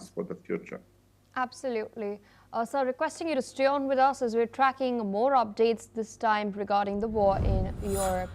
remarks for the future. Absolutely. So requesting you to stay on with us as we're tracking more updates this time regarding the war in Europe.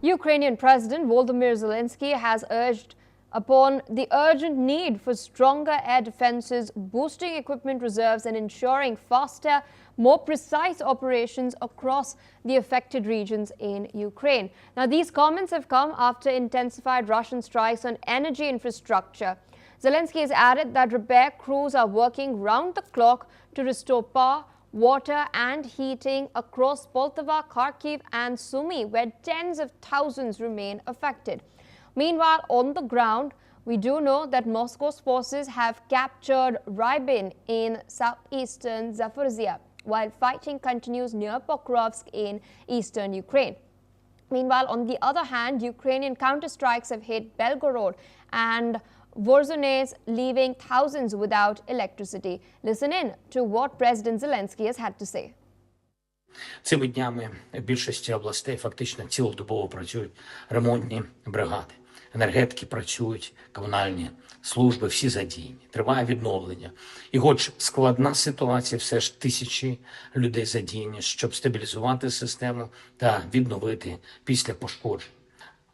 Ukrainian President Volodymyr Zelensky has urged upon the urgent need for stronger air defenses, boosting equipment reserves and ensuring faster, more precise operations across the affected regions in Ukraine. Now, these comments have come after intensified Russian strikes on energy infrastructure. Zelensky has added that repair crews are working round the clock to restore power, water and heating across Poltava, Kharkiv and Sumy, where tens of thousands remain affected. Meanwhile, on the ground, we do know that Moscow's forces have captured Rybin in southeastern Zaporizhia, while fighting continues near Pokrovsk in eastern Ukraine. Meanwhile, on the other hand, Ukrainian counterstrikes have hit Belgorod and Voronezh, leaving thousands without electricity. Listen in to what President Zelensky has had to say. Цими днями в більшості областей фактично цілодобово працюють ремонтні бригади. Енергетики працюють, комунальні служби, всі задіяні. Триває відновлення. І хоч складна ситуація, все ж тисячі людей задіяні, щоб стабілізувати систему та відновити після пошкоджень.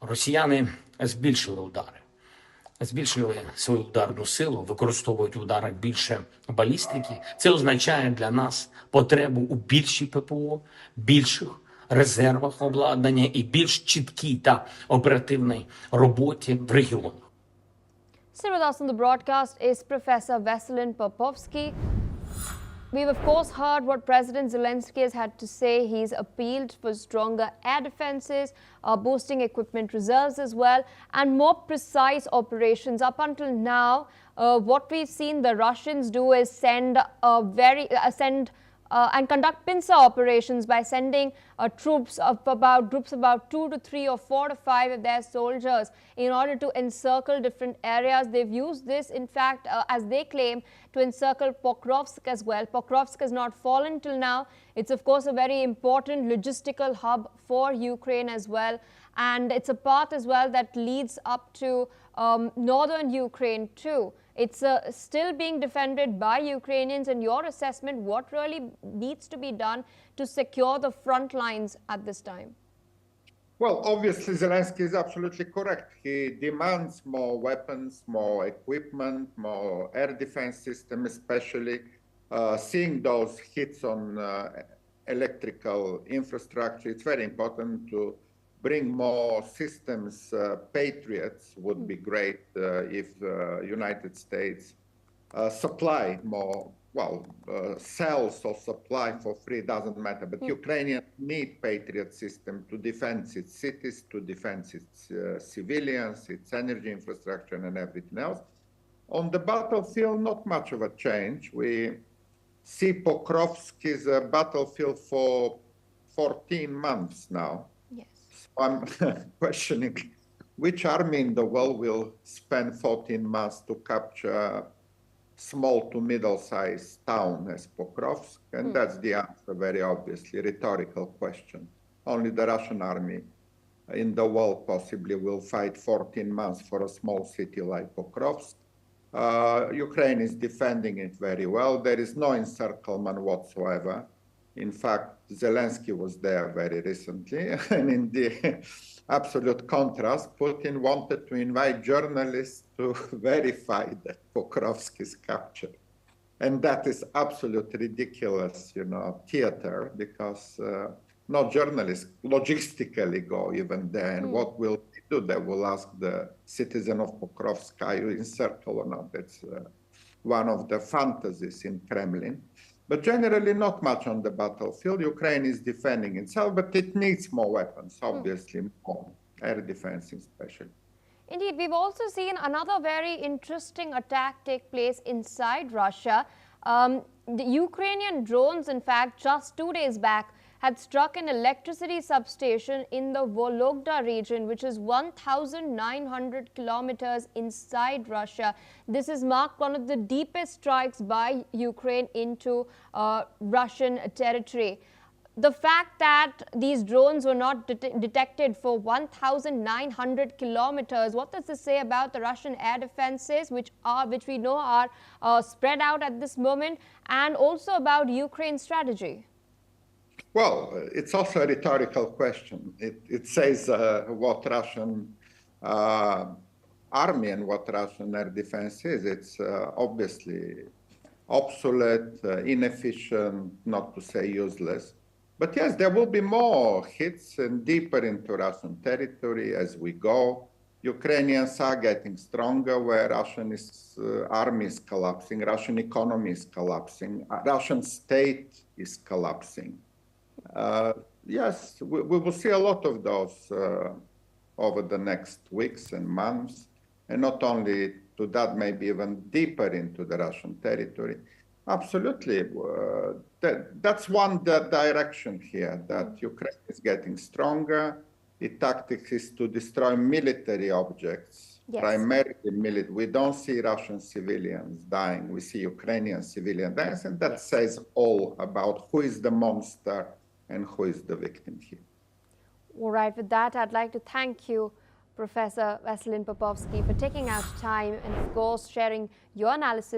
Росіяни збільшили удари. Збільшили свою ударну силу, використовують в ударах більше балістики. Це означає для нас потребу у більшій ППО, більших резервах обладнання і більш чіткій та оперативній роботі в регіонах. Still with us on the broadcast is Professor Veselin Popovsky. We've of course heard what President Zelensky has had to say. He's appealed for stronger air defenses, boosting equipment reserves as well, and more precise operations. Up until now, what we've seen the Russians do is and conduct pincer operations by sending groups of about 2 to 3 or 4 to 5 of their soldiers in order to encircle different areas. They've used this, in fact, as they claim, to encircle Pokrovsk as well. Pokrovsk has not fallen till now. It's of course a very important logistical hub for Ukraine as well, and it's a path as well that leads up to northern Ukraine too. It's still being defended by Ukrainians. In your assessment, what really needs to be done to secure the front lines at this time? Well, obviously, Zelensky is absolutely correct. He demands more weapons, more equipment, more air defense system, especially seeing those hits on electrical infrastructure. It's very important to bring more systems. Patriots would be great if the United States supply more, cells or supply for free, doesn't matter. But Ukrainians need Patriot system to defend its cities, to defend its civilians, its energy infrastructure and everything else. On the battlefield, not much of a change. We see Pokrovsk is a battlefield for 14 months now. I'm questioning which army in the world will spend 14 months to capture small to middle-sized town as Pokrovsk, and that's the answer, very obviously, rhetorical question. Only the Russian army in the world possibly will fight 14 months for a small city like Pokrovsk. Ukraine is defending it very well. There is no encirclement whatsoever. In fact, Zelensky was there very recently, and in the absolute contrast, Putin wanted to invite journalists to verify that Pokrovsk is captured. And that is absolutely ridiculous, theater, because no journalists logistically go even there. And what will they do? They will ask the citizen of Pokrovsk, are you encircled or not? That's one of the fantasies in Kremlin. But generally, not much on the battlefield. Ukraine is defending itself, but it needs more weapons, obviously, more air defense especially. Indeed, we've also seen another very interesting attack take place inside Russia. The Ukrainian drones, in fact, just 2 days back, had struck an electricity substation in the Vologda region, which is 1,900 kilometers inside Russia. This has marked one of the deepest strikes by Ukraine into Russian territory. the fact that these drones were not detected for 1,900 kilometers, what does this say about the Russian air defenses, which we know are spread out at this moment, and also about Ukraine's strategy? Well, it's also a rhetorical question. It says what Russian army and what Russian air defense is. It's obviously obsolete, inefficient, not to say useless. But yes, there will be more hits and deeper into Russian territory as we go. Ukrainians are getting stronger where Russian army is collapsing, Russian economy is collapsing, Russian state is collapsing. Yes, we will see a lot of those over the next weeks and months, and not only to that, maybe even deeper into the Russian territory. Absolutely, that's one direction here, that Ukraine is getting stronger. The tactic is to destroy military objects, yes. Primarily military. We don't see Russian civilians dying, we see Ukrainian civilians dying, and that says all about who is the monster and who is the victim here. All right, with that, I'd like to thank you, Professor Vasilin Popovsky, for taking out time and, of course, sharing your analysis